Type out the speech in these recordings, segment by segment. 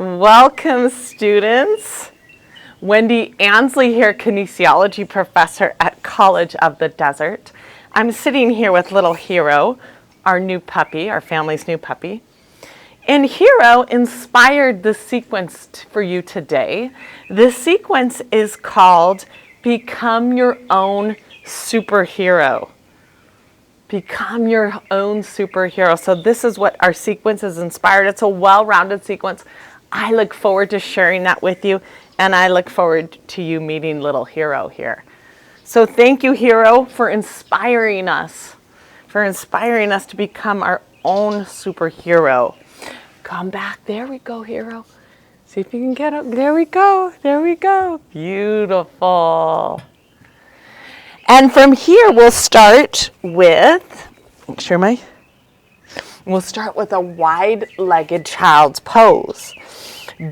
Welcome, students. Wendy Ansley here, kinesiology professor at College of the Desert. I'm sitting here with little Hero, our new puppy, our family's new puppy. And Hero inspired the sequence for you today. This sequence is called Become Your Own Superhero. Become your own superhero. So this is what our sequence is inspired. It's a well-rounded sequence. I look forward to sharing that with you, and I look forward to you meeting little Hero here. So thank you, Hero, for inspiring us to become our own superhero. Come back. There we go, Hero. See if you can get up. There we go. There we go. Beautiful. And from here, we'll start with, we'll start with a wide-legged child's pose.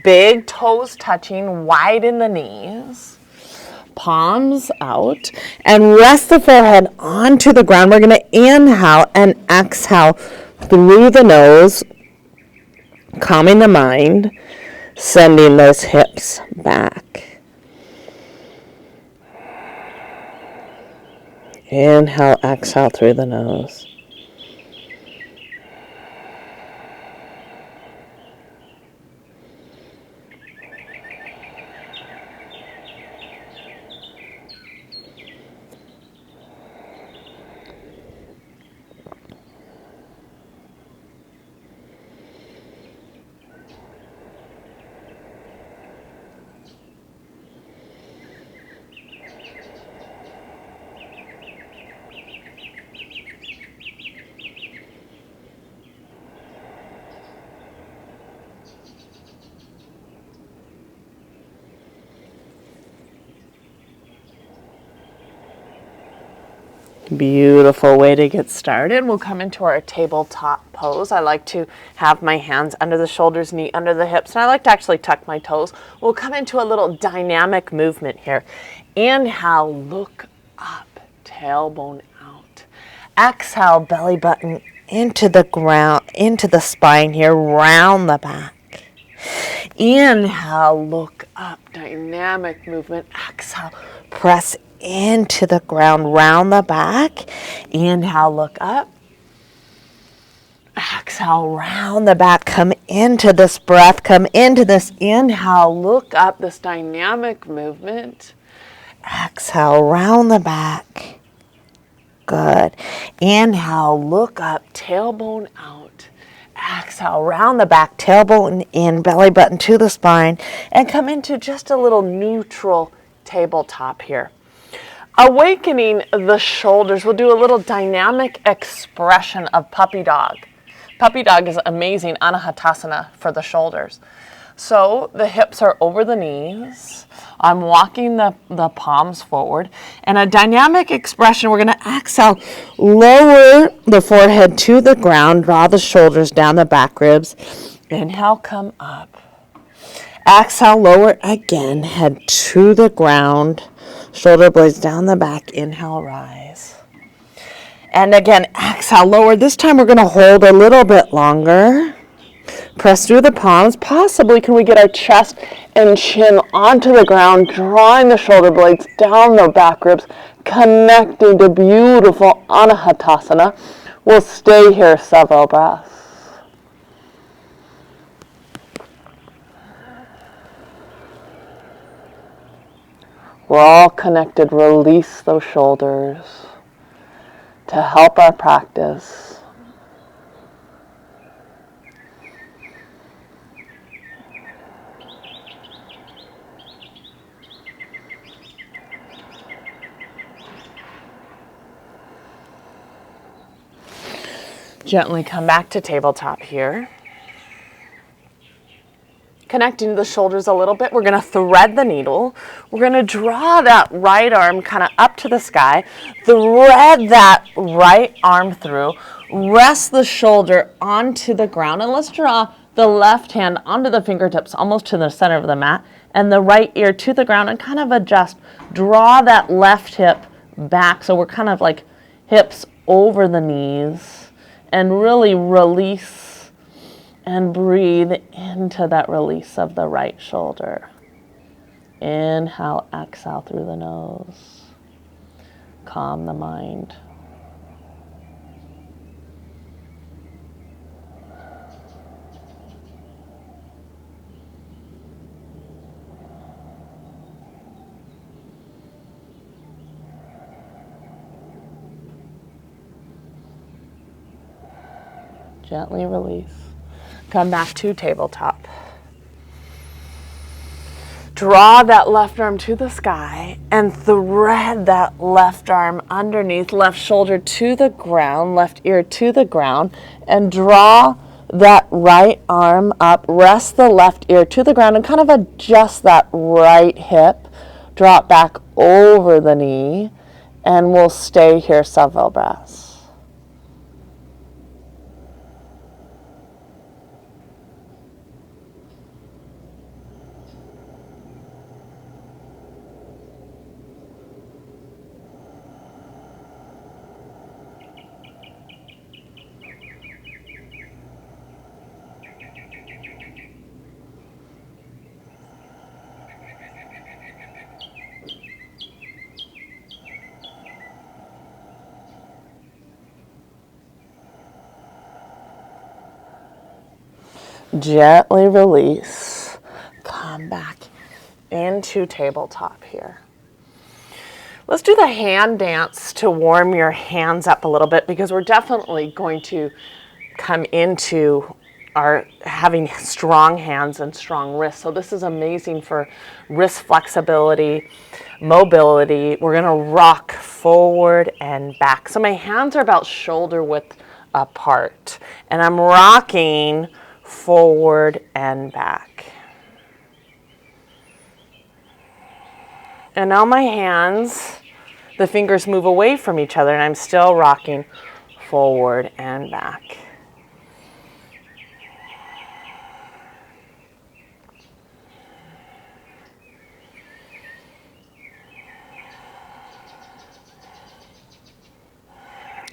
Big toes touching, wide in the knees, palms out, and rest the forehead onto the ground. We're going to inhale and exhale through the nose, calming the mind, sending those hips back. Inhale, exhale through the nose. Beautiful way to get started. We'll come into our tabletop pose. I like to have my hands under the shoulders, knee under the hips, and I like to actually tuck my toes. We'll come into a little dynamic movement here. Inhale, look up, tailbone out. Exhale, belly button into the ground, into the spine here, round the back. Inhale, look up, dynamic movement. Exhale, press into the ground, round the back. Inhale, look up. Exhale, round the back. Come into this breath. Come into this inhale, look up, this dynamic movement. Exhale, round the back. Good. Inhale, look up, tailbone out. Exhale, round the back, tailbone in, belly button to the spine, and come into just a little neutral tabletop here. Awakening the shoulders. We'll do a little dynamic expression of puppy dog. Puppy dog is amazing anahatasana for the shoulders. So the hips are over the knees. I'm walking the palms forward. And a dynamic expression, we're going to exhale, lower the forehead to the ground, draw the shoulders down the back ribs. Inhale, come up. Exhale, lower again, head to the ground. Shoulder blades down the back. Inhale, rise. And again, exhale, lower. This time we're going to hold a little bit longer. Press through the palms. Possibly can we get our chest and chin onto the ground, drawing the shoulder blades down the back ribs, connecting to beautiful anahatasana. We'll stay here several breaths. We're all connected. Release those shoulders to help our practice. Gently come back to tabletop here. Connecting to the shoulders a little bit, we're going to thread the needle. We're going to draw that right arm kind of up to the sky. Thread that right arm through. Rest the shoulder onto the ground. And let's draw the left hand onto the fingertips, almost to the center of the mat. And the right ear to the ground and kind of adjust. Draw that left hip back. So we're kind of like hips over the knees. And really release And breathe into that release of the right shoulder. Inhale, exhale through the nose. Calm the mind. Gently release. Come back to tabletop. Draw that left arm to the sky and thread that left arm underneath, left shoulder to the ground, left ear to the ground, and draw that right arm up. Rest the left ear to the ground and kind of adjust that right hip. Drop back over the knee, and we'll stay here several breaths. Gently release. Come back into tabletop here. Let's do the hand dance to warm your hands up a little bit, because we're definitely going to come into our having strong hands and strong wrists. So this is amazing for wrist flexibility, mobility. We're going to rock forward and back. So my hands are about shoulder width apart, and I'm rocking forward and back. And now my hands, the fingers move away from each other, and I'm still rocking forward and back.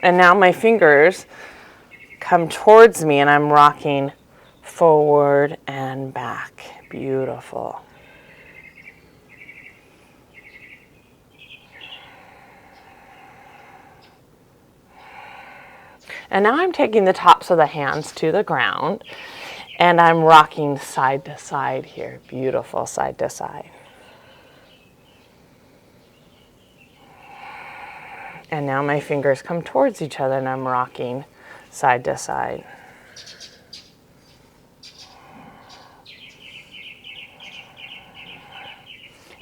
And now my fingers come towards me, and I'm rocking forward and back. Beautiful. And now I'm taking the tops of the hands to the ground, and I'm rocking side to side here. Beautiful, side to side. And now my fingers come towards each other, and I'm rocking side to side.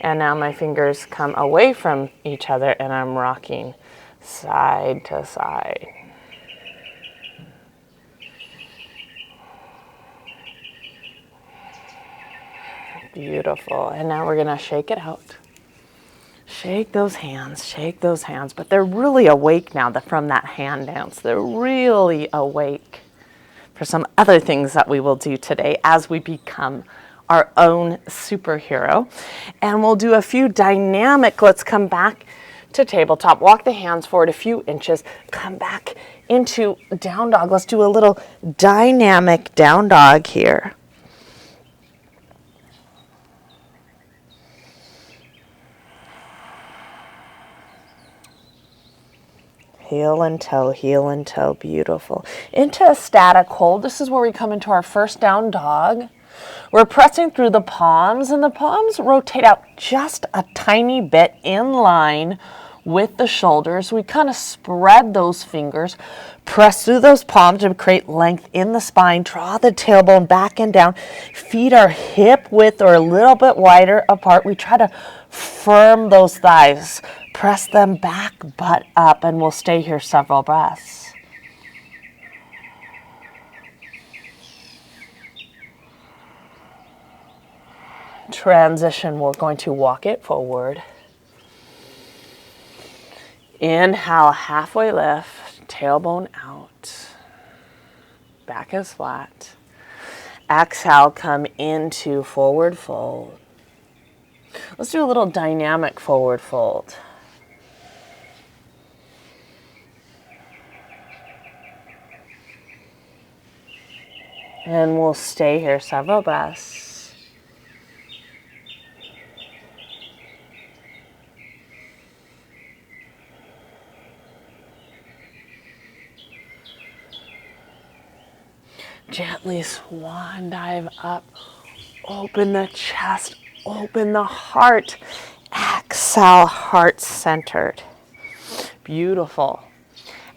And now my fingers come away from each other, and I'm rocking side to side. Beautiful. And now we're going to shake it out. Shake those hands. But they're really awake now from that hand dance. They're really awake for some other things that we will do today as we become our own superhero. And we'll do a few dynamic, let's come back to tabletop, walk the hands forward a few inches, come back into down dog. Let's do a little dynamic down dog here. Heel and toe, beautiful. Into a static hold. This is where we come into our first down dog. We're pressing through the palms, and the palms rotate out just a tiny bit in line with the shoulders. We kind of spread those fingers, press through those palms to create length in the spine, draw the tailbone back and down. Feet are hip width or a little bit wider apart. We try to firm those thighs. Press them back, butt up, and we'll stay here several breaths. Transition, we're going to walk it forward. Inhale, halfway lift, tailbone out. Back is flat. Exhale, come into forward fold. Let's do a little dynamic forward fold. And we'll stay here several breaths. Gently swan dive up. Open the chest, open the heart. Exhale, heart centered. Beautiful.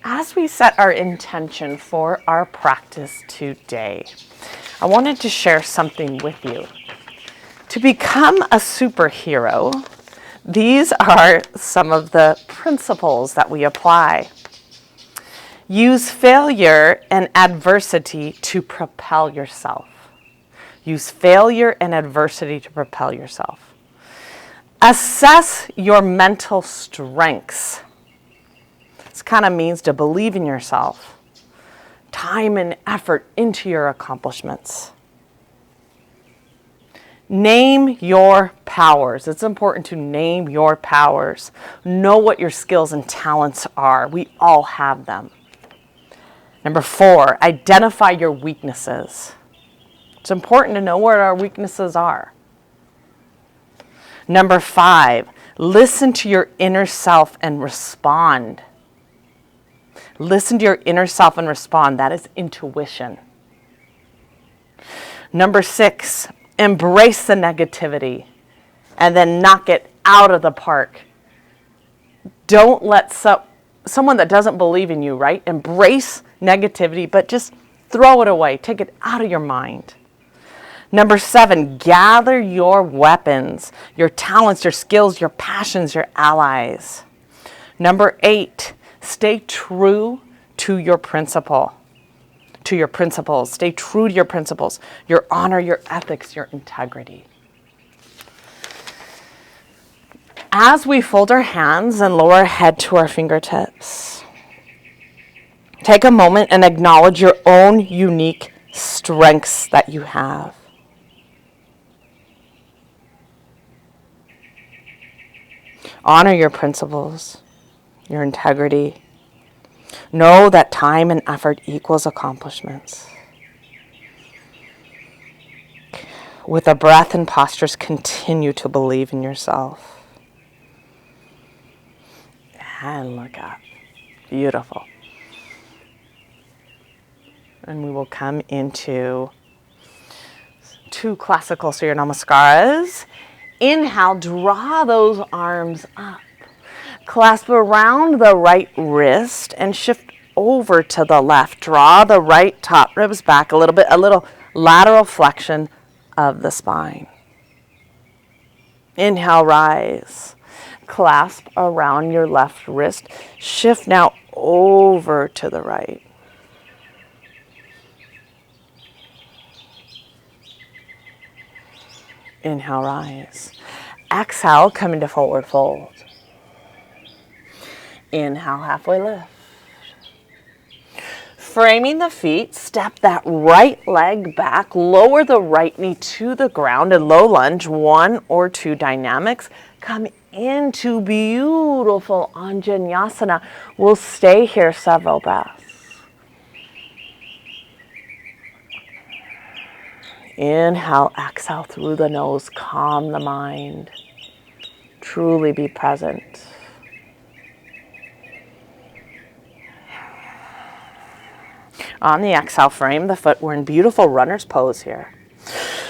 As we set our intention for our practice today, I wanted to share something with you. To become a superhero, these are some of the principles that we apply. Use failure and adversity to propel yourself. Use failure and adversity to propel yourself. Assess your mental strengths. This kind of means to believe in yourself. Time and effort into your accomplishments. Name your powers. It's important to name your powers. Know what your skills and talents are. We all have them. Number 4, identify your weaknesses. It's important to know what our weaknesses are. Number 5, listen to your inner self and respond. Listen to your inner self and respond. That is intuition. Number 6, embrace the negativity and then knock it out of the park. Don't let someone that doesn't believe in you, right? Embrace negativity, but just throw it away. Take it out of your mind. Number 7, gather your weapons, your talents, your skills, your passions, your allies. Number 8, stay true to your principles. Stay true to your principles, your honor, your ethics, your integrity. As we fold our hands and lower our head to our fingertips, take a moment and acknowledge your own unique strengths that you have. Honor your principles, your integrity. Know that time and effort equals accomplishments. With a breath and postures, continue to believe in yourself. And look up. Beautiful. And we will come into 2 classical Surya Namaskaras. Inhale, draw those arms up. Clasp around the right wrist and shift over to the left. Draw the right top ribs back a little bit, a little lateral flexion of the spine. Inhale, rise. Clasp around your left wrist. Shift now over to the right. Inhale, rise. Exhale, come into forward fold. Inhale, halfway lift. Framing the feet, step that right leg back, lower the right knee to the ground and low lunge, 1 or 2 dynamics. Come into beautiful Anjaneyasana. We'll stay here several breaths. Inhale, exhale through the nose, calm the mind. Truly be present. On the exhale, frame the foot. We're in beautiful runner's pose here.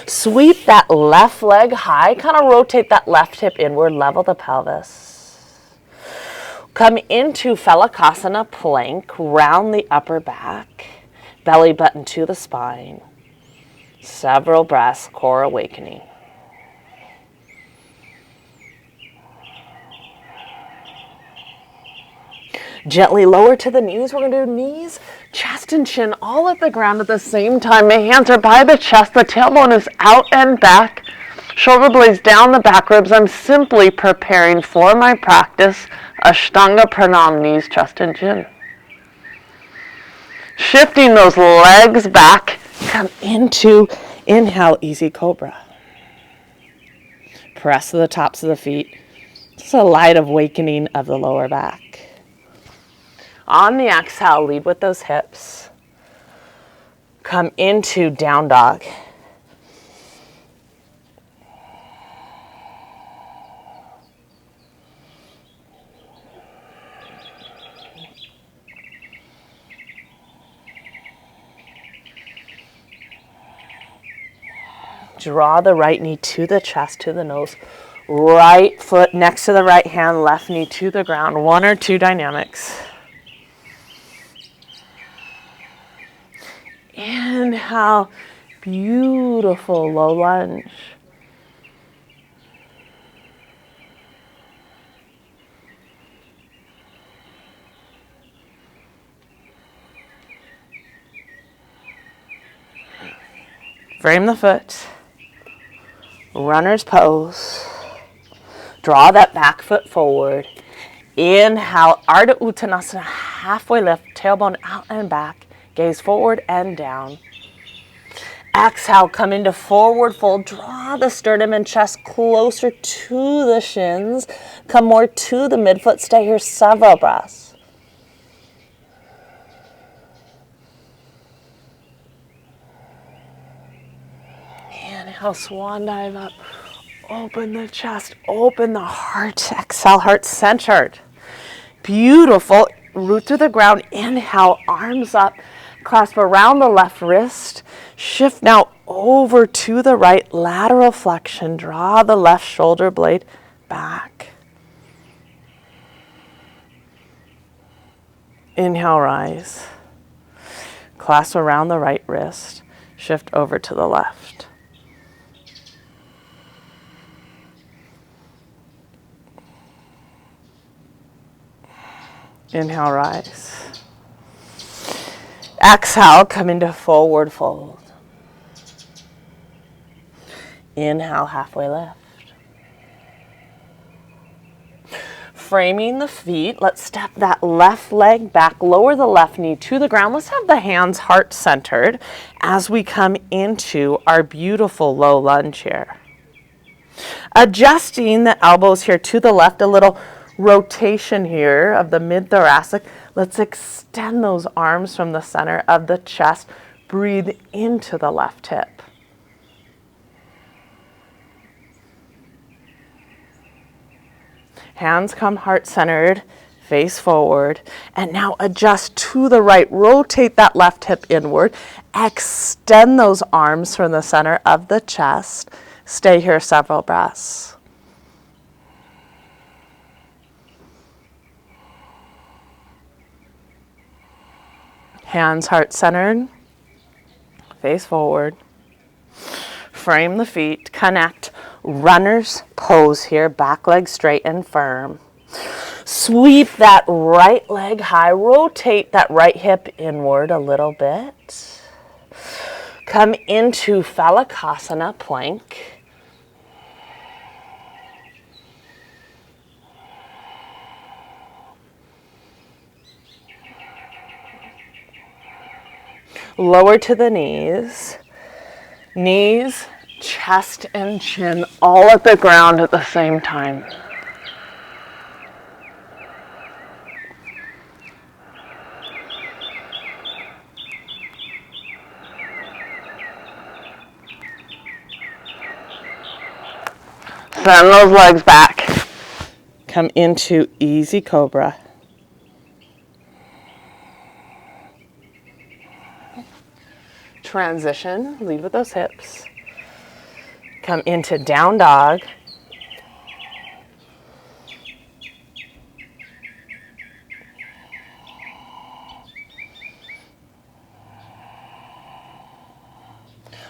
Sweep that left leg high, kind of rotate that left hip inward, level the pelvis. Come into Phalakasana plank, round the upper back, belly button to the spine. Several breaths, core awakening. Gently lower to the knees. We're going to do knees, chest, and chin all at the ground at the same time. My hands are by the chest. The tailbone is out and back. Shoulder blades down the back ribs. I'm simply preparing for my practice. Ashtanga Pranam, knees, chest, and chin. Shifting those legs back. Come into inhale, easy cobra. Press to the tops of the feet. Just a light awakening of the lower back. On the exhale, lead with those hips. Come into down dog. Draw the right knee to the chest, to the nose. Right foot next to the right hand, left knee to the ground. 1 or 2 dynamics. Inhale, beautiful low lunge. Frame the foot. Runner's pose. Draw that back foot forward. Inhale, Ardha Uttanasana, halfway lift, tailbone out and back, gaze forward and down. Exhale, come into forward fold. Draw the sternum and chest closer to the shins. Come more to the midfoot. Stay here several breaths. Inhale, swan dive up. Open the chest, open the heart. Exhale, heart centered. Beautiful. Root through the ground. Inhale, arms up. Clasp around the left wrist. Shift now over to the right. Lateral flexion. Draw the left shoulder blade back. Inhale, rise. Clasp around the right wrist. Shift over to the left. Inhale, rise. Exhale, come into forward fold. Inhale, halfway lift. Framing the feet, let's step that left leg back, lower the left knee to the ground. Let's have the hands heart centered as we come into our beautiful low lunge here. Adjusting the elbows here to the left, a little rotation here of the mid-thoracic. Let's extend those arms from the center of the chest. Breathe into the left hip. Hands come heart-centered, face forward. And now adjust to the right. Rotate that left hip inward. Extend those arms from the center of the chest. Stay here several breaths. Hands heart-centered, face forward. Frame the feet, connect. Runner's pose here, back leg straight and firm. Sweep that right leg high, rotate that right hip inward a little bit. Come into Phalakasana, plank. Lower to the knees. Knees, chest, and chin all at the ground at the same time. Send those legs back. Come into easy cobra. Transition, lead with those hips. Come into down dog.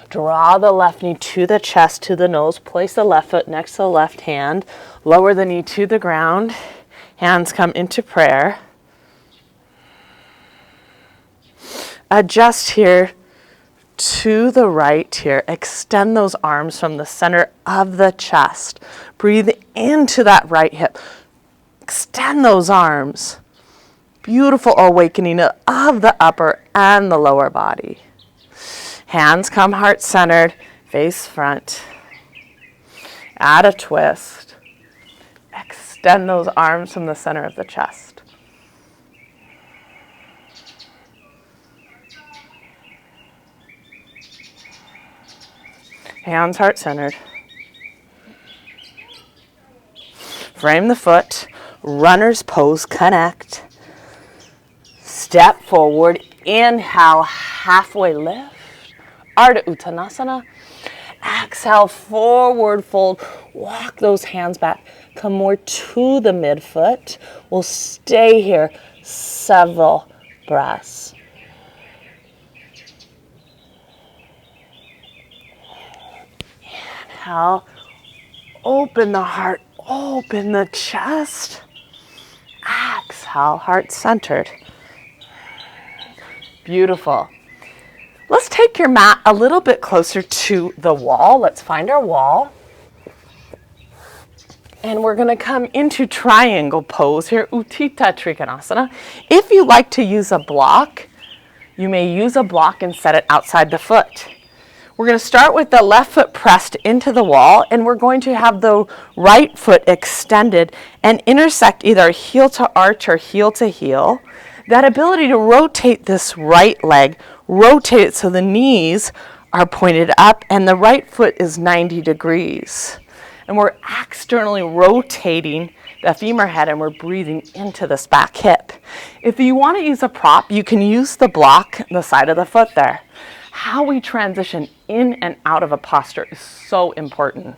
Draw the left knee to the chest, to the nose. Place the left foot next to the left hand. Lower the knee to the ground. Hands come into prayer. Adjust here to the right here. Extend those arms from the center of the chest. Breathe into that right hip. Extend those arms. Beautiful awakening of the upper and the lower body. Hands come heart-centered, face front. Add a twist. Extend those arms from the center of the chest. Hands heart-centered. Frame the foot. Runner's pose, connect. Step forward. Inhale, halfway lift. Ardha Uttanasana. Exhale, forward fold. Walk those hands back. Come more to the midfoot. We'll stay here several breaths. Inhale, open the heart, open the chest. Exhale, heart centered. Beautiful. Let's take your mat a little bit closer to the wall. Let's find our wall. And we're going to come into triangle pose here, Utthita Trikonasana. If you like to use a block, you may use a block and set it outside the foot. We're going to start with the left foot pressed into the wall, and we're going to have the right foot extended and intersect either heel to arch or heel to heel. That ability to rotate this right leg, rotate it so the knees are pointed up and the right foot is 90 degrees. And we're externally rotating the femur head and we're breathing into this back hip. If you want to use a prop, you can use the block, the side of the foot there. How we transition in and out of a posture is so important.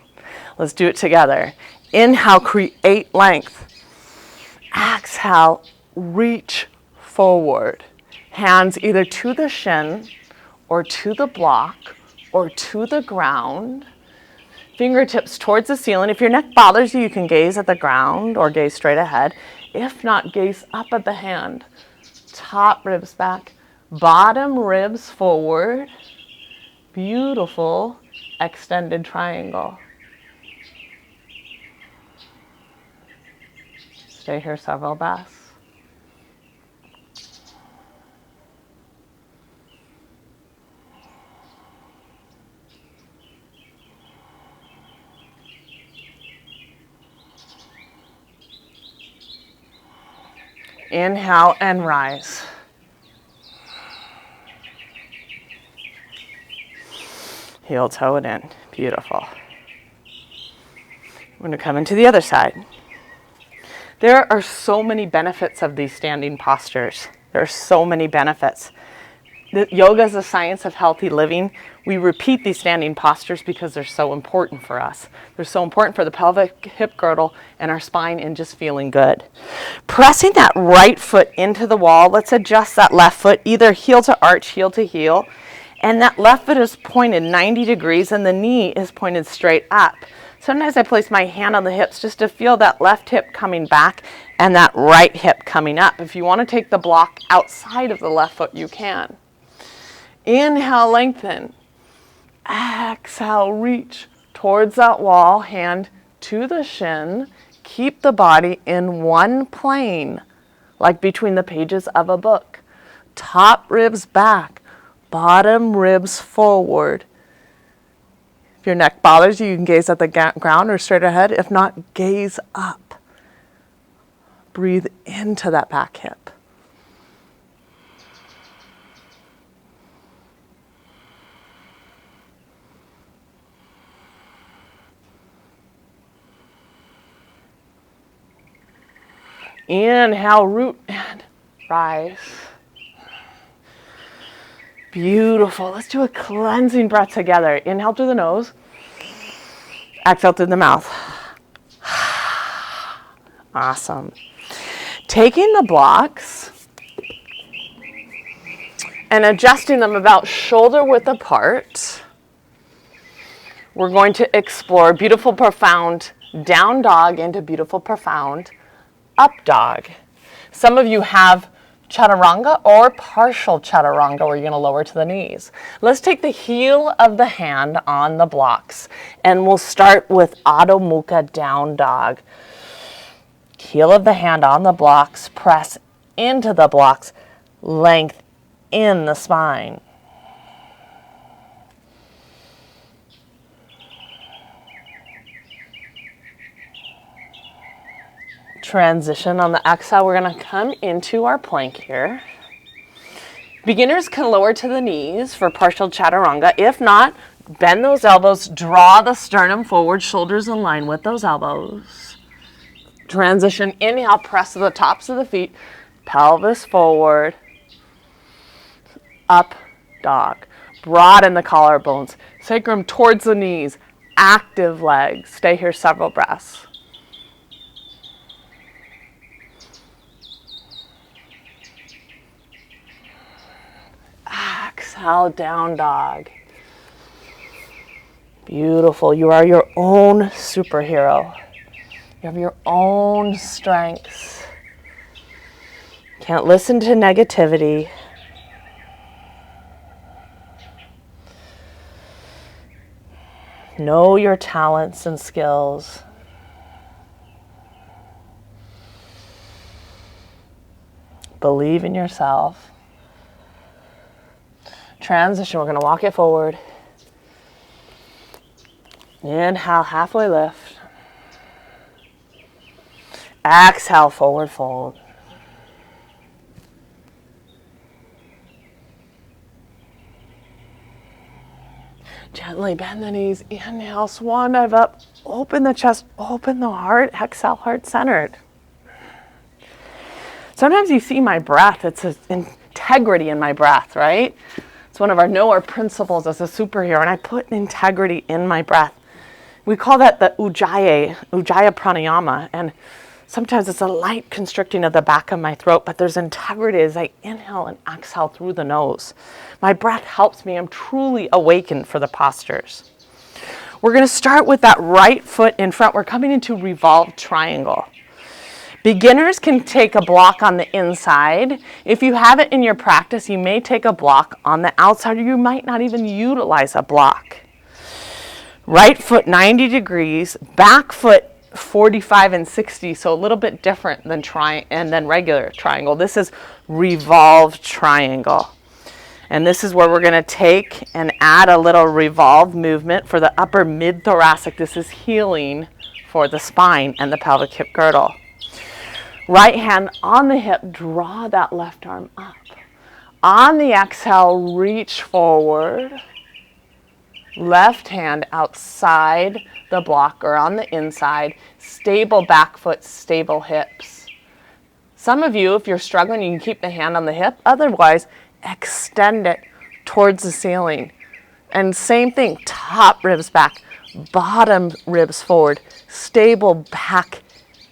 Let's do it together. Inhale, create length. Exhale, reach forward. Hands either to the shin or to the block or to the ground. Fingertips towards the ceiling. If your neck bothers you, you can gaze at the ground or gaze straight ahead. If not, gaze up at the hand. Top ribs back, bottom ribs forward. Beautiful extended triangle. Stay here several breaths. Inhale and rise. Heel toe it in. Beautiful. We're going to come into the other side. There are so many benefits of these standing postures. There are so many benefits. Yoga is a science of healthy living. We repeat these standing postures because they're so important for us. They're so important for the pelvic hip girdle and our spine and just feeling good. Pressing that right foot into the wall, let's adjust that left foot, either heel to arch, heel to heel. And that left foot is pointed 90 degrees and the knee is pointed straight up. Sometimes I place my hand on the hips just to feel that left hip coming back and that right hip coming up. If you want to take the block outside of the left foot, you can. Inhale, lengthen. Exhale, reach towards that wall, hand to the shin. Keep the body in one plane, like between the pages of a book. Top ribs back, bottom ribs forward. If your neck bothers you, you can gaze at the ground or straight ahead. If not, gaze up. Breathe into that back hip. Inhale, root and rise. Beautiful. Let's do a cleansing breath together. Inhale through the nose. Exhale through the mouth. Awesome. Taking the blocks and adjusting them about shoulder width apart. We're going to explore beautiful, profound down dog into beautiful, profound up dog. Some of you have chaturanga or partial chaturanga where you're going to lower to the knees. Let's take the heel of the hand on the blocks and we'll start with Adho Mukha down dog. Heel of the hand on the blocks, press into the blocks, length in the spine. Transition on the exhale, we're going to come into our plank here. Beginners can lower to the knees for partial chaturanga. If not, Bend those elbows, draw the sternum forward, shoulders in line with those elbows. Transition, inhale, press to the tops of the feet, pelvis forward, up dog. Broaden the collarbones, sacrum towards the knees, active legs. Stay here several breaths. Exhale, down dog. Beautiful. You are your own superhero. You have your own strengths. Can't listen to negativity. Know your talents and skills. Believe in yourself. Transition, we're going to walk it forward. Inhale, halfway lift. Exhale, forward fold. Gently bend the knees. Inhale, swan dive up. Open the chest, open the heart. Exhale, heart centered. Sometimes you see my breath. It's an integrity in my breath, right? It's one of our Noah principles as a superhero, and I put integrity in my breath. We call that the Ujjayi pranayama, and sometimes it's a light constricting of the back of my throat, but there's integrity as I inhale and exhale through the nose. My breath helps me. I'm truly awakened for the postures. We're going to start with that right foot in front. We're coming into revolved triangle. Beginners can take a block on the inside. If you have it in your practice, you may take a block on the outside, or you might not even utilize a block. Right foot 90 degrees, back foot 45 and 60, so a little bit different than regular triangle. This is revolved triangle. And this is where we're going to take and add a little revolve movement for the upper mid-thoracic. This is healing for the spine and the pelvic hip girdle. Right hand on the hip, draw that left arm up. On the exhale, reach forward. Left hand outside the block or on the inside. Stable back foot, stable hips. Some of you, if you're struggling, you can keep the hand on the hip. Otherwise, extend it towards the ceiling. And same thing, top ribs back, bottom ribs forward. Stable back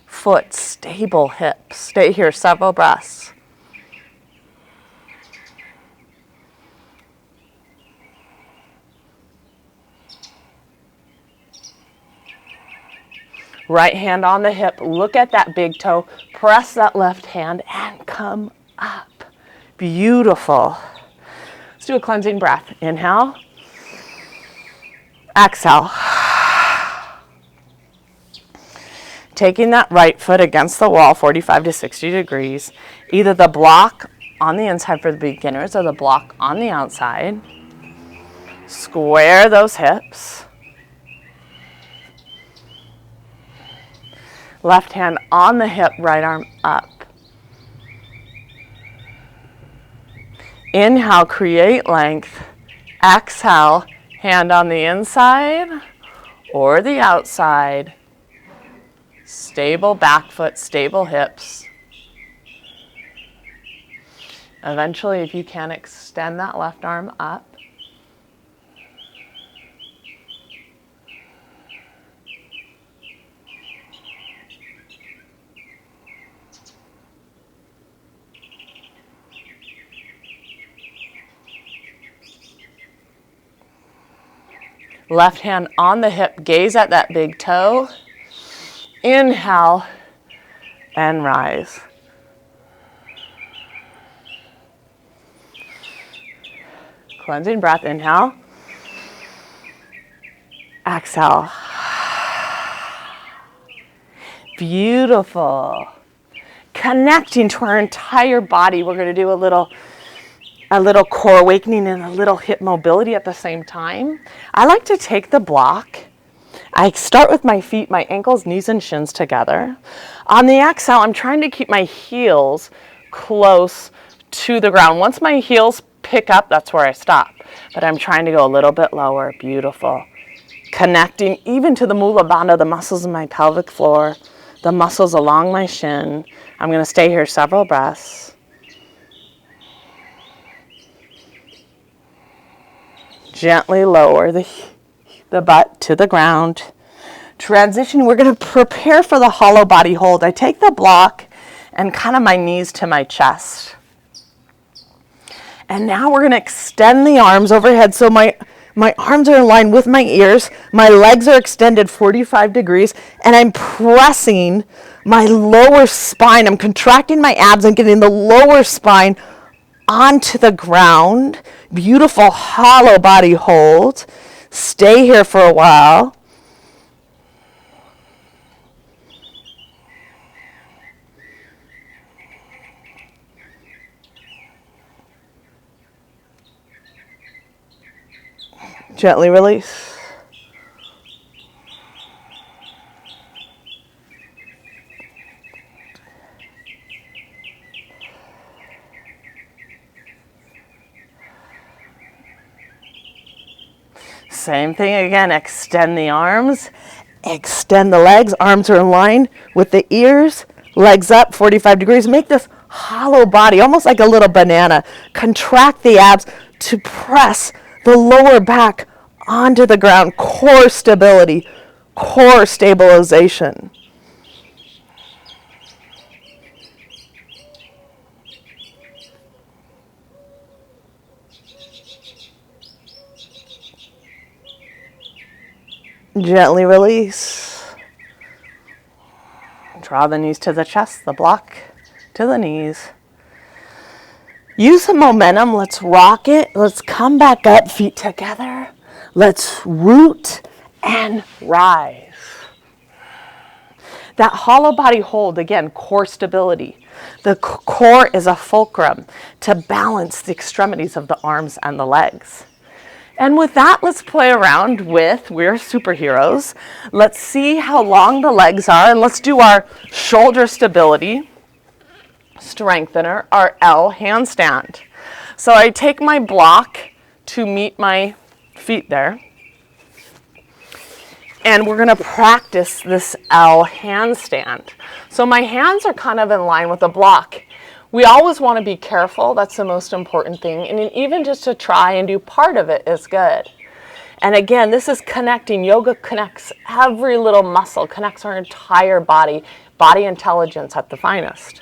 foot, stable hips. Stay here several breaths. Right hand on the hip, look at that big toe, press that left hand and come up. Beautiful. Let's do a cleansing breath. Inhale. Exhale. Taking that right foot against the wall, 45 to 60 degrees. Either the block on the inside for the beginners or the block on the outside. Square those hips. Left hand on the hip, right arm up. Inhale, create length. Exhale, hand on the inside or the outside. Stable back foot, stable hips. Eventually, if you can, extend that left arm up. Left hand on the hip, gaze at that big toe. Inhale and rise. Cleansing breath, inhale. Exhale. Beautiful. Connecting to our entire body. We're going to do a little core awakening and a little hip mobility at the same time. I like to take the block. I start with my feet, my ankles, knees, and shins together. On the exhale, I'm trying to keep my heels close to the ground. Once my heels pick up, that's where I stop. but I'm trying to go a little bit lower. Beautiful. Connecting even to the mula bandha, the muscles in my pelvic floor, the muscles along my shin. I'm going to stay here several breaths. Gently lower the butt to the ground. Transition, we're going to prepare for the hollow body hold. I take the block and kind of my knees to my chest. And now we're going to extend the arms overhead so my arms are in line with my ears. My legs are extended 45 degrees and I'm pressing my lower spine. I'm contracting my abs and getting the lower spine onto the ground. Beautiful hollow body hold. Stay here for a while. Gently release. Same thing again, extend the arms, extend the legs, arms are in line with the ears, legs up 45 degrees. Make this hollow body, almost like a little banana. Contract the abs to press the lower back onto the ground. Core stability, core stabilization. Gently release. Draw the knees to the chest, the block to the knees. Use some momentum. Let's rock it. Let's come back up, feet together. Let's root and rise. That hollow body hold, again, core stability. The core is a fulcrum to balance the extremities of the arms and the legs. And with that, let's play around with, we're superheroes. Let's see how long the legs are, and let's do our shoulder stability strengthener, our L handstand. So I take my block to meet my feet there. And we're going to practice this L handstand. So my hands are kind of in line with the block. We always want to be careful. That's the most important thing. And even just to try and do part of it is good. And again, this is connecting. Yoga connects every little muscle, connects our entire body, body intelligence at the finest.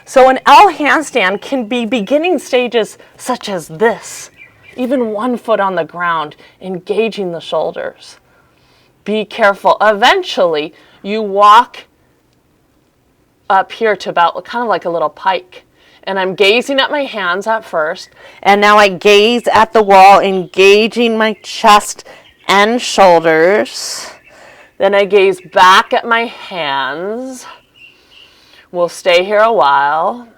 So an L handstand can be beginning stages such as this, even 1 foot on the ground, engaging the shoulders. Be careful. Eventually, you walk up here to about kind of like a little pike. And I'm gazing at my hands at first. And now I gaze at the wall, engaging my chest and shoulders. Then I gaze back at my hands. We'll stay here a while.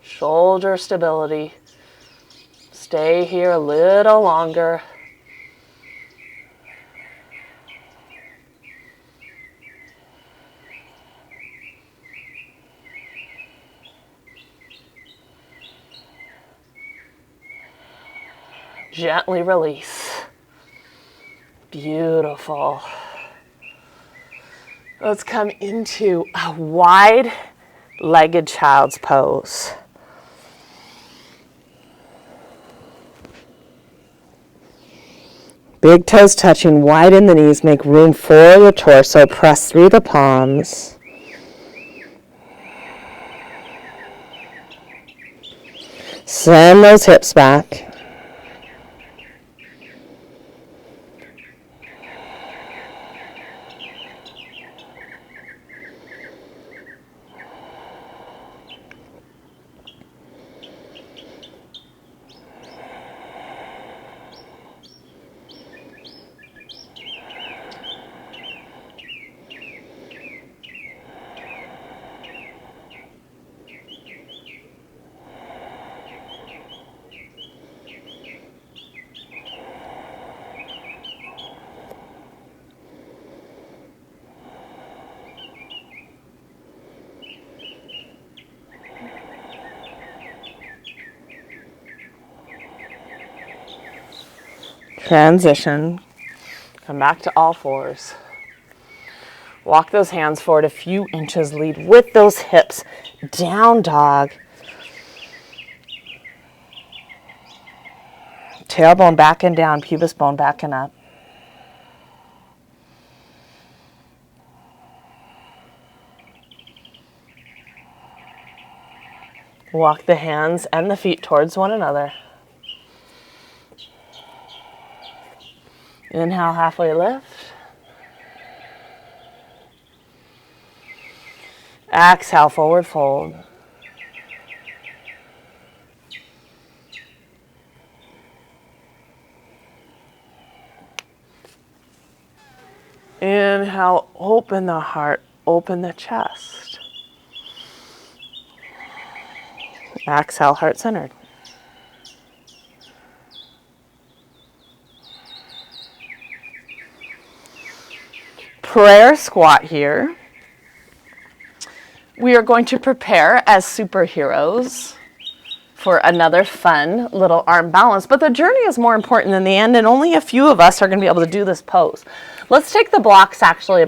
Shoulder stability. Stay here a little longer. Gently release. Beautiful. Let's come into a wide-legged child's pose. Big toes touching, widen the knees, make room for the torso, press through the palms. Send those hips back. Transition. Come back to all fours. Walk those hands forward a few inches. Lead with those hips. Down dog. Tailbone back and down. Pubis bone back and up. Walk the hands and the feet towards one another. Inhale, halfway lift. Exhale, forward fold. Inhale, open the heart, open the chest. Exhale, heart-centered. Prayer squat here. We are going to prepare as superheroes for another fun little arm balance, but the journey is more important than the end, and only a few of us are going to be able to do this pose. Let's take the blocks actually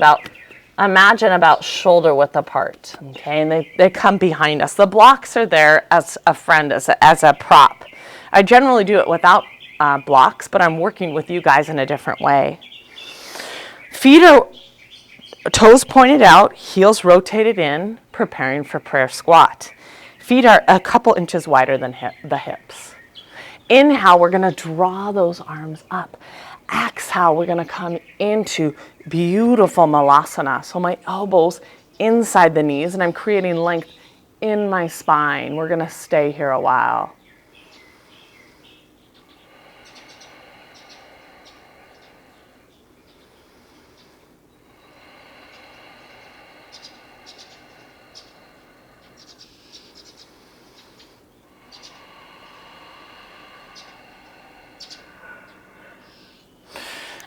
imagine about shoulder width apart, okay, and they come behind us. The blocks are there as a friend, as a prop. I generally do it without blocks, but I'm working with you guys in a different way. Feet are toes pointed out, heels rotated in, preparing for prayer squat. Feet are a couple inches wider than the hips. Inhale, we're going to draw those arms up. Exhale, we're going to come into beautiful malasana. So my elbows inside the knees, and I'm creating length in my spine. We're going to stay here a while.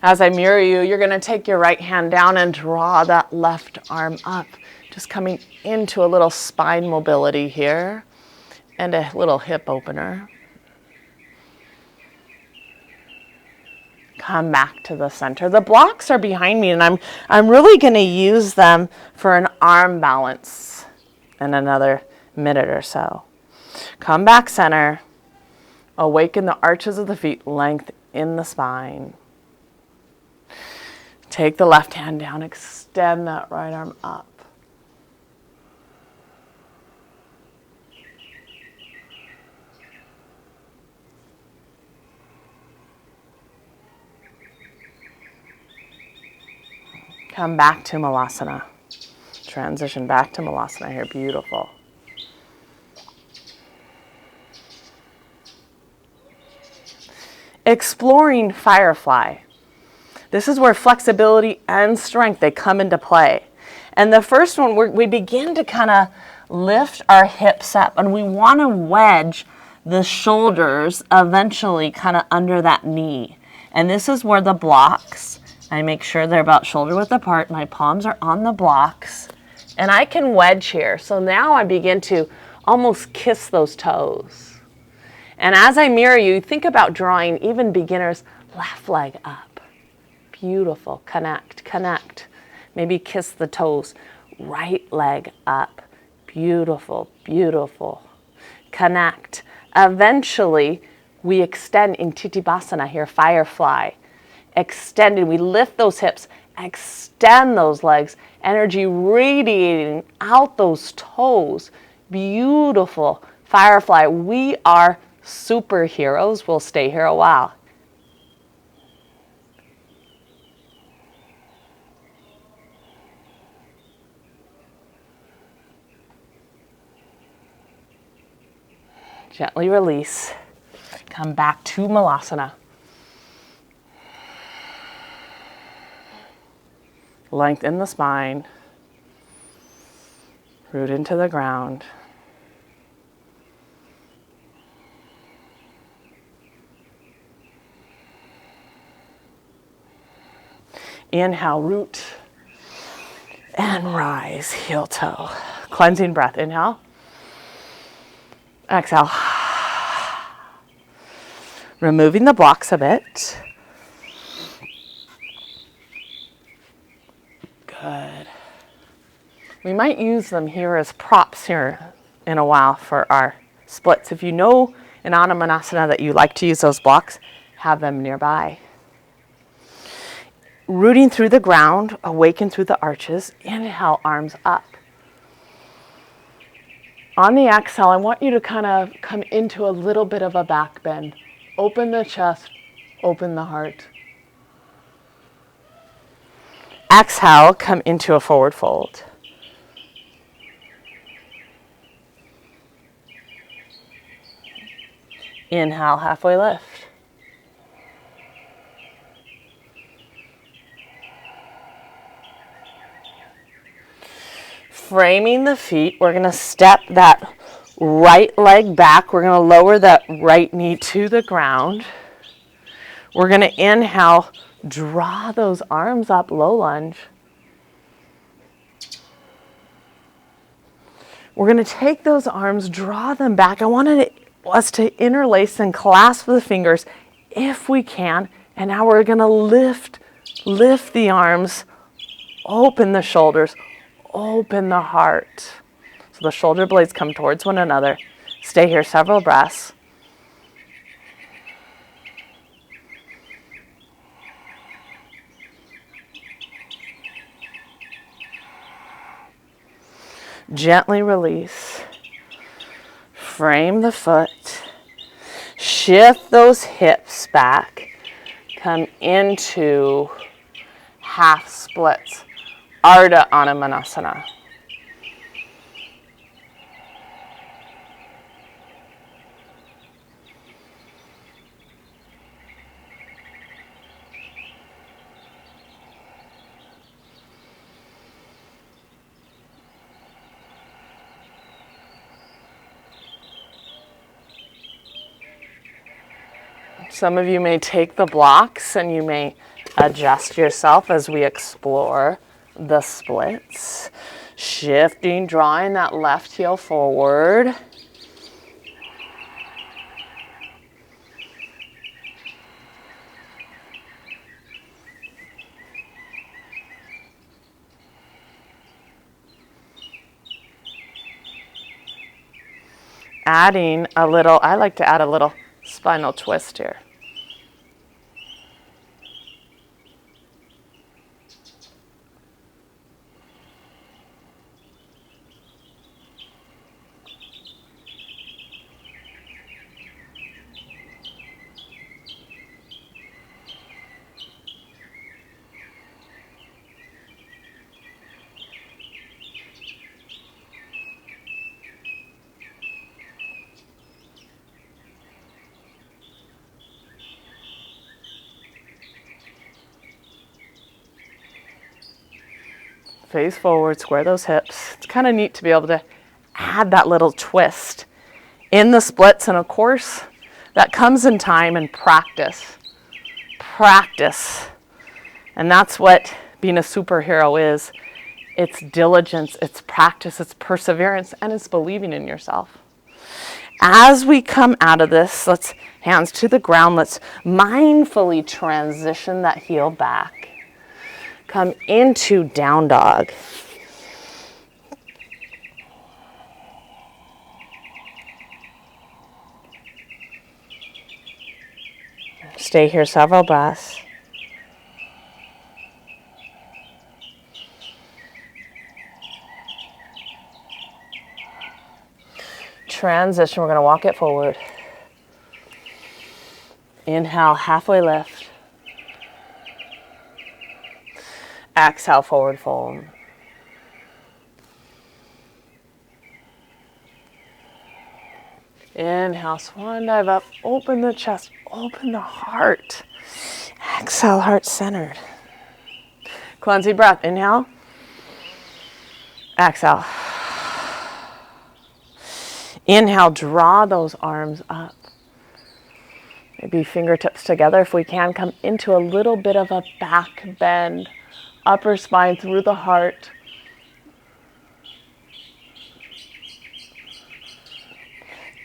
As I mirror you, you're going to take your right hand down and draw that left arm up. Just coming into a little spine mobility here and a little hip opener. Come back to the center. The blocks are behind me, and I'm really going to use them for an arm balance in another minute or so. Come back center. Awaken the arches of the feet, length in the spine. Take the left hand down, extend that right arm up. Come back to Malasana. Transition back to Malasana here, beautiful. Exploring Firefly. This is where flexibility and strength, they come into play. And the first one, we begin to kind of lift our hips up, and we want to wedge the shoulders eventually kind of under that knee. And this is where the blocks, I make sure they're about shoulder width apart. My palms are on the blocks, and I can wedge here. So now I begin to almost kiss those toes. And as I mirror you, think about drawing, even beginners, left leg up. Beautiful. Connect, connect. Maybe kiss the toes. Right leg up. Beautiful, beautiful. Connect. Eventually, we extend in Titibhasana here, Firefly. Extended. We lift those hips, extend those legs. Energy radiating out those toes. Beautiful. Firefly. We are superheroes. We'll stay here a while. Gently release. Come back to Malasana. Lengthen the spine. Root into the ground. Inhale, root. And rise, heel toe. Cleansing breath. Inhale. Exhale. Removing the blocks a bit. Good. We might use them here as props here in a while for our splits. If you know in Anamanasana that you like to use those blocks, have them nearby. Rooting through the ground, awaken through the arches. Inhale, arms up. On the exhale, I want you to kind of come into a little bit of a back bend. Open the chest, open the heart. Exhale, come into a forward fold. Inhale, halfway lift. Framing the feet, we're going to step that right leg back. We're going to lower that right knee to the ground. We're going to inhale, draw those arms up, low lunge. We're going to take those arms, draw them back. I wanted us to interlace and clasp the fingers if we can. And now we're going to lift the arms, open the shoulders, open the heart. So the shoulder blades come towards one another. Stay here several breaths. Gently release. Frame the foot. Shift those hips back. Come into half splits. Ardha Anamanasana. Some of you may take the blocks and you may adjust yourself as we explore the splits. Shifting, drawing that left heel forward. Adding a little, I like to add a little spinal twist here. Face forward, square those hips. It's kind of neat to be able to add that little twist in the splits. And of course, that comes in time and practice. Practice. And that's what being a superhero is. It's diligence, it's practice, it's perseverance, and it's believing in yourself. As we come out of this, let's hands to the ground. Let's mindfully transition that heel back. Come into down dog. Stay here several breaths. Transition, we're going to walk it forward. Inhale, halfway lift. Exhale, forward fold. Inhale, swan dive up. Open the chest, open the heart. Exhale, heart centered. Cleansing breath. Inhale. Exhale. Inhale, draw those arms up. Maybe fingertips together if we can. Come into a little bit of a back bend. Upper spine through the heart.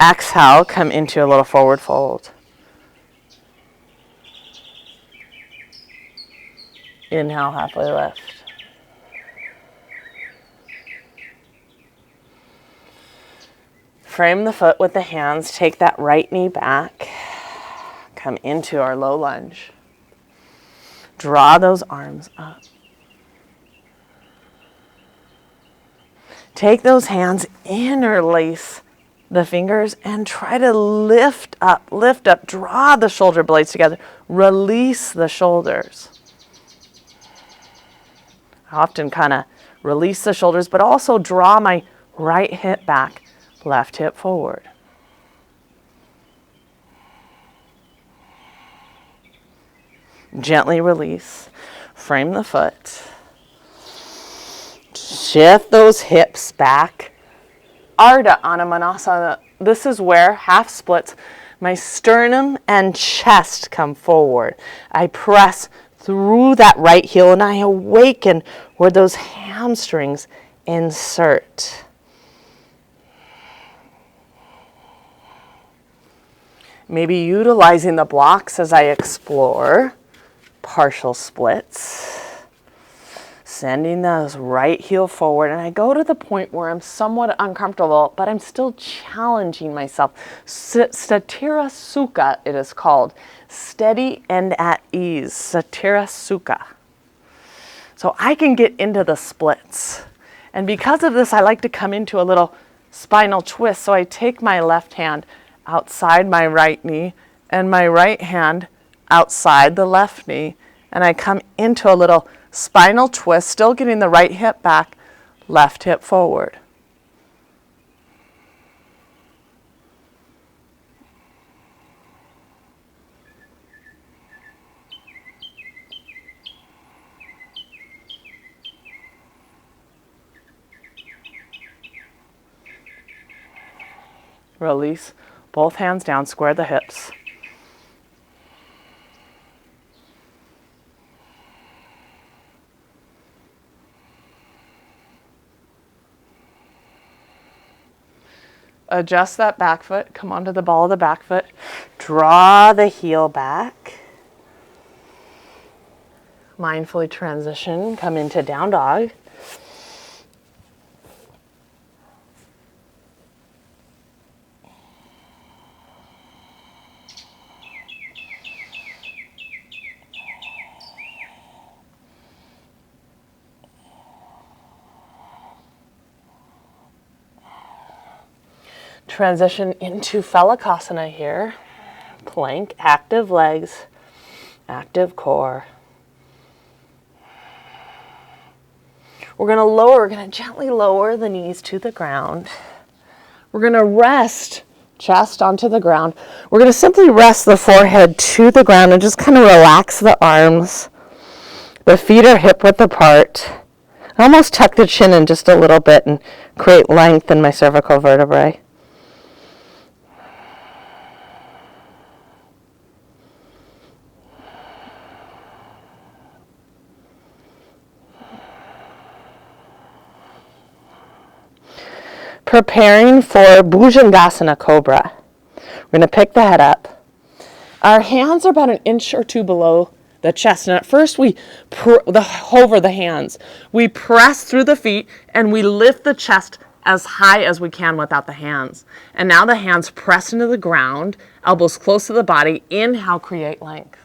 Exhale, come into a little forward fold. Inhale, halfway lift. Frame the foot with the hands. Take that right knee back. Come into our low lunge. Draw those arms up. Take those hands, interlace the fingers, and try to lift up, draw the shoulder blades together, release the shoulders. I often kind of release the shoulders, but also draw my right hip back, left hip forward. Gently release, frame the foot. Shift those hips back. Ardha Anumanasana. This is where half splits. My sternum and chest come forward. I press through that right heel and I awaken where those hamstrings insert. Maybe utilizing the blocks as I explore partial splits. Sending those right heel forward, and I go to the point where I'm somewhat uncomfortable, but I'm still challenging myself. Satira Sukha, it is called. Steady and at ease. Satira Sukha. So I can get into the splits. And because of this, I like to come into a little spinal twist. So I take my left hand outside my right knee and my right hand outside the left knee. And I come into a little spinal twist, still getting the right hip back, left hip forward. Release both hands down, square the hips. Adjust that back foot, come onto the ball of the back foot, draw the heel back. Mindfully transition, come into down dog. Transition into Phalakasana here. Plank, active legs, active core. We're going to gently lower the knees to the ground. We're going to rest chest onto the ground. We're going to simply rest the forehead to the ground and just kind of relax the arms. The feet are hip width apart. I almost tuck the chin in just a little bit and create length in my cervical vertebrae. Preparing for Bhujangasana Cobra. We're going to pick the head up. Our hands are about an inch or two below the chest. And at first we hover the hands. We press through the feet and we lift the chest as high as we can without the hands. And now the hands press into the ground, elbows close to the body. Inhale, create length.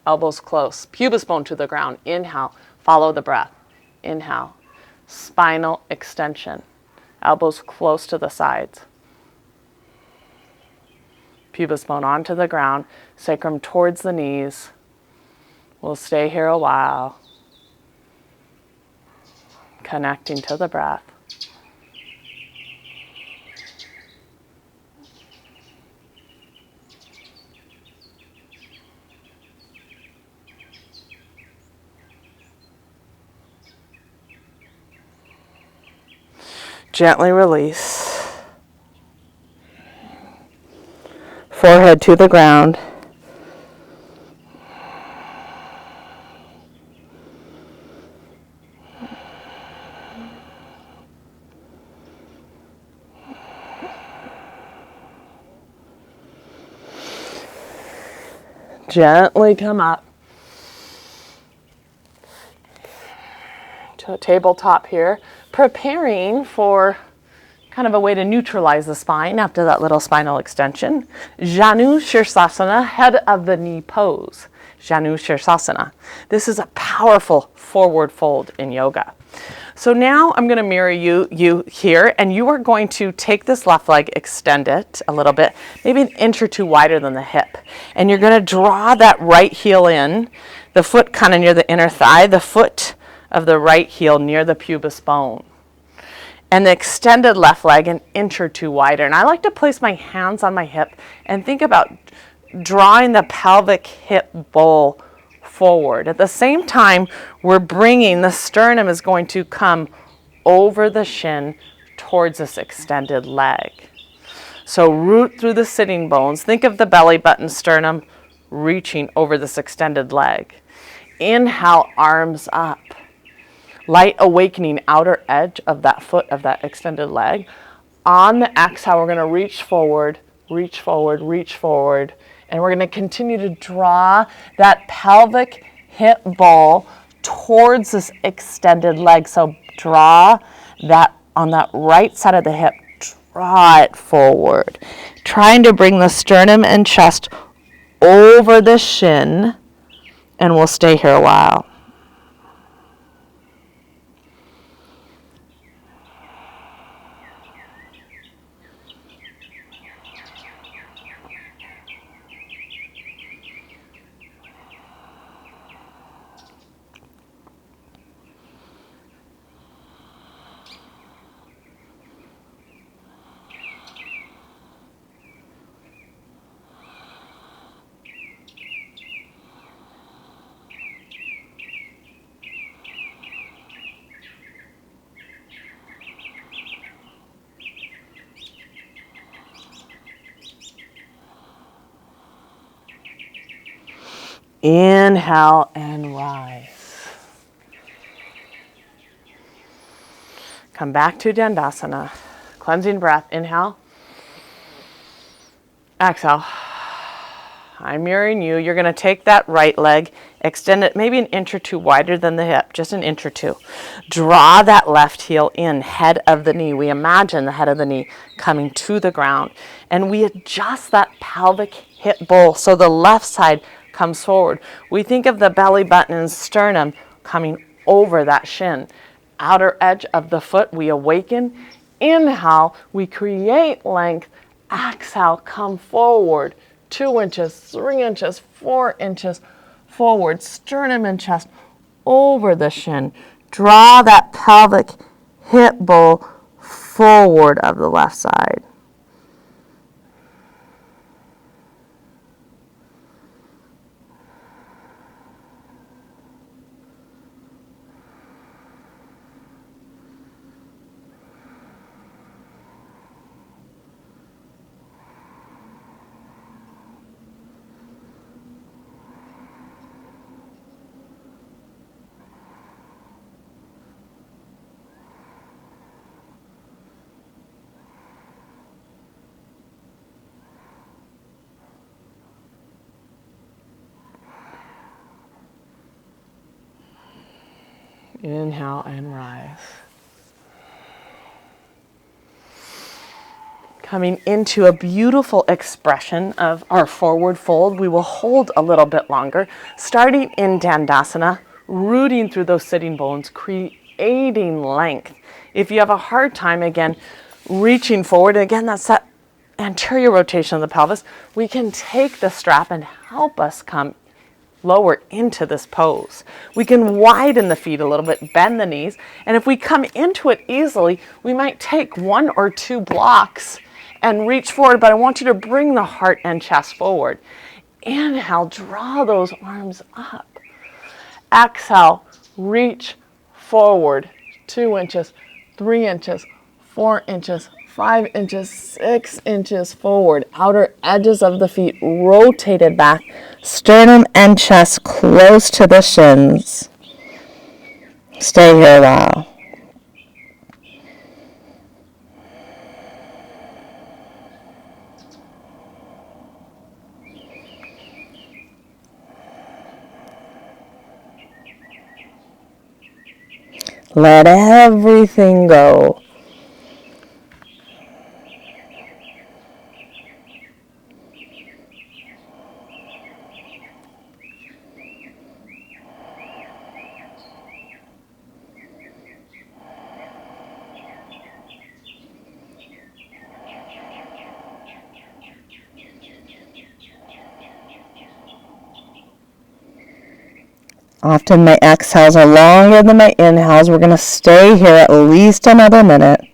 Elbows close, pubis bone to the ground. Inhale, follow the breath. Inhale, spinal extension. Elbows close to the sides. Pubis bone onto the ground, sacrum towards the knees. We'll stay here a while. Connecting to the breath. Gently release. Forehead to the ground. Gently come up to a tabletop here, preparing for kind of a way to neutralize the spine after that little spinal extension. Janu Shirsasana, head of the knee pose. Janu Shirsasana. This is a powerful forward fold in yoga. So now I'm going to mirror you here, and you are going to take this left leg, extend it a little bit, maybe an inch or two wider than the hip. And you're going to draw that right heel in, the foot kind of near the inner thigh, the foot of the right heel near the pubis bone. And the extended left leg an inch or two wider. And I like to place my hands on my hip and think about drawing the pelvic hip bowl forward. At the same time, we're bringing, the sternum is going to come over the shin towards this extended leg. So root through the sitting bones. Think of the belly button, sternum reaching over this extended leg. Inhale, arms up. Light awakening outer edge of that foot of that extended leg. On the exhale, we're going to reach forward, reach forward, reach forward. And we're going to continue to draw that pelvic hip bowl towards this extended leg. So draw that on that right side of the hip, draw it forward. Trying to bring the sternum and chest over the shin. And we'll stay here a while. Inhale and rise. Come back to Dandasana. Cleansing breath. Inhale. Exhale. I'm mirroring you. You're going to take that right leg, extend it maybe an inch or two wider than the hip, just an inch or two. Draw that left heel in, head of the knee. We imagine the head of the knee coming to the ground. And we adjust that pelvic hip bowl so the left side comes forward. We think of the belly button and sternum coming over that shin. Outer edge of the foot, we awaken. Inhale, we create length. Exhale, come forward. 2 inches, 3 inches, 4 inches forward, sternum and chest over the shin. Draw that pelvic hip bowl forward of the left side. Inhale and rise. Coming into a beautiful expression of our forward fold. We will hold a little bit longer, starting in Dandasana, rooting through those sitting bones, creating length. If you have a hard time, again, reaching forward, again, that's that anterior rotation of the pelvis, we can take the strap and help us come lower into this pose. We can widen the feet a little bit, bend the knees, and if we come into it easily, we might take 1 or 2 blocks and reach forward, but I want you to bring the heart and chest forward. Inhale, draw those arms up. Exhale, reach forward, 2 inches, 3 inches, 4 inches, 5 inches, 6 inches forward. Outer edges of the feet rotated back. Sternum and chest close to the shins. Stay here a while. Let everything go. Often my exhales are longer than my inhales. We're going to stay here at least another minute.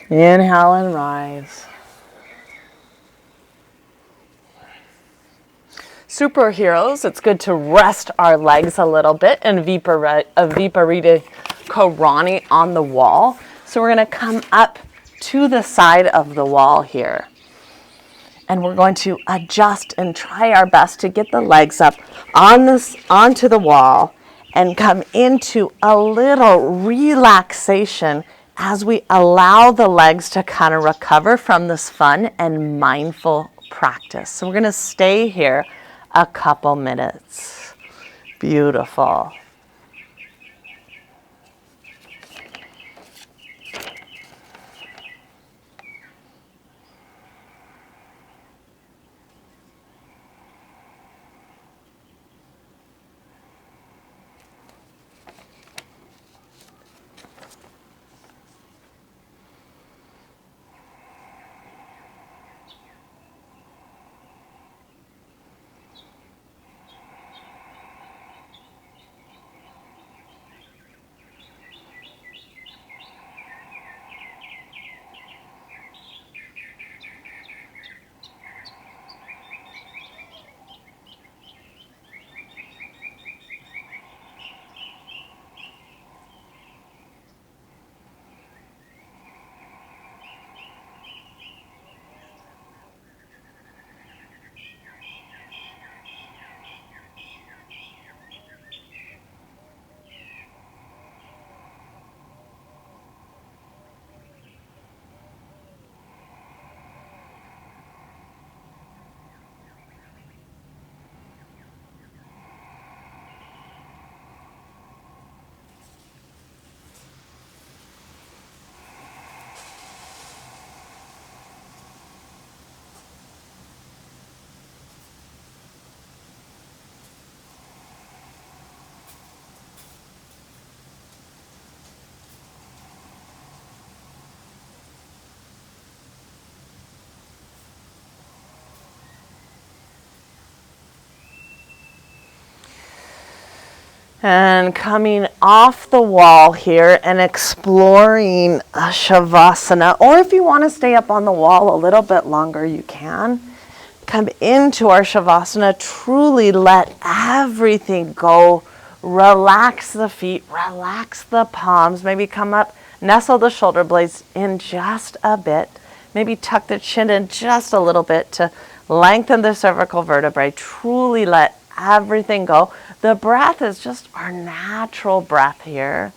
Inhale and rise. Superheroes, it's good to rest our legs a little bit and Viparita Karani on the wall. So we're going to come up to the side of the wall here. And we're going to adjust and try our best to get the legs up onto the wall and come into a little relaxation as we allow the legs to kind of recover from this fun and mindful practice. So we're going to stay here a couple minutes. Beautiful. And coming off the wall here and exploring a Shavasana, or if you want to stay up on the wall a little bit longer, you can. Come into our Shavasana, truly let everything go. Relax the feet, relax the palms, maybe come up, nestle the shoulder blades in just a bit. Maybe tuck the chin in just a little bit to lengthen the cervical vertebrae. Truly let everything go. The breath is just our natural breath here.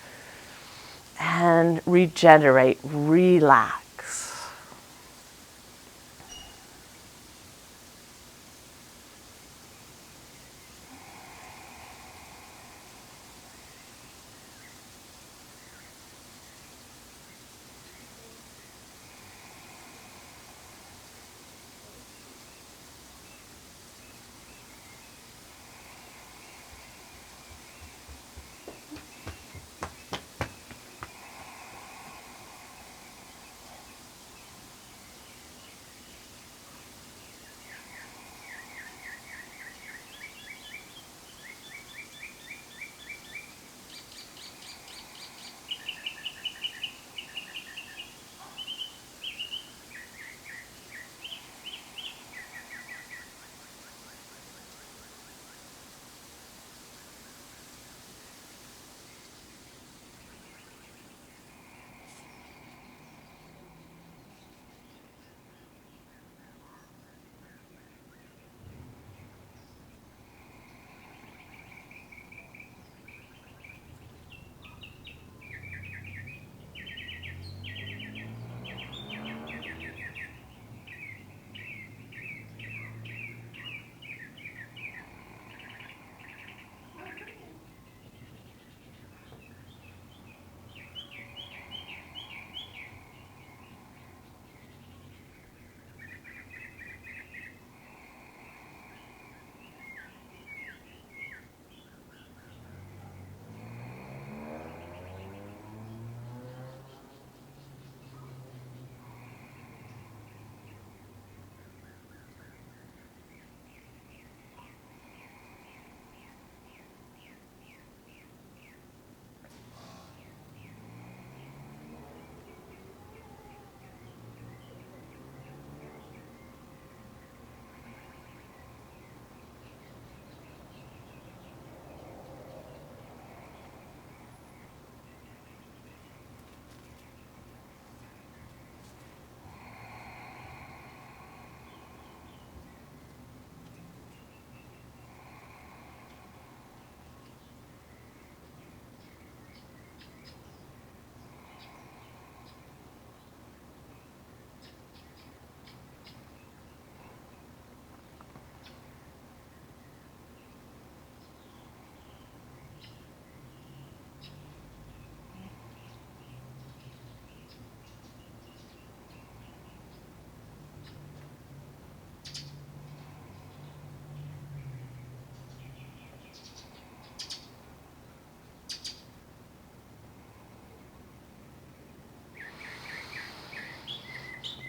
And regenerate, relax.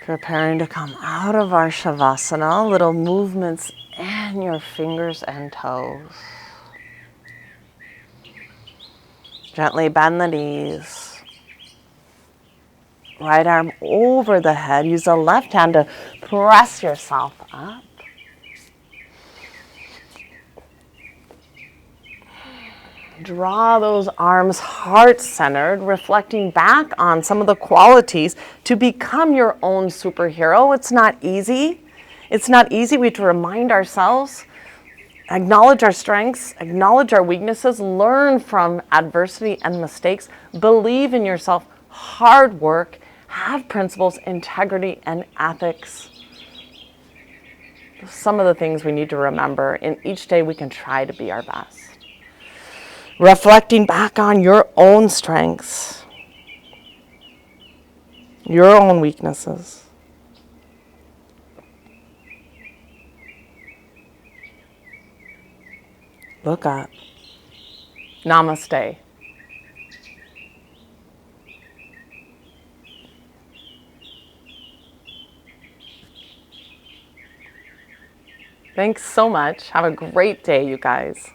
Preparing to come out of our Shavasana, little movements in your fingers and toes. Gently bend the knees. Right arm over the head. Use the left hand to press yourself up. Draw those arms heart-centered, reflecting back on some of the qualities to become your own superhero. It's not easy. It's not easy. We have to remind ourselves, acknowledge our strengths, acknowledge our weaknesses, learn from adversity and mistakes, believe in yourself, hard work, have principles, integrity, and ethics. Some of the things we need to remember, and each day we can try to be our best. Reflecting back on your own strengths, your own weaknesses. Look up. Namaste. Thanks so much. Have a great day, you guys.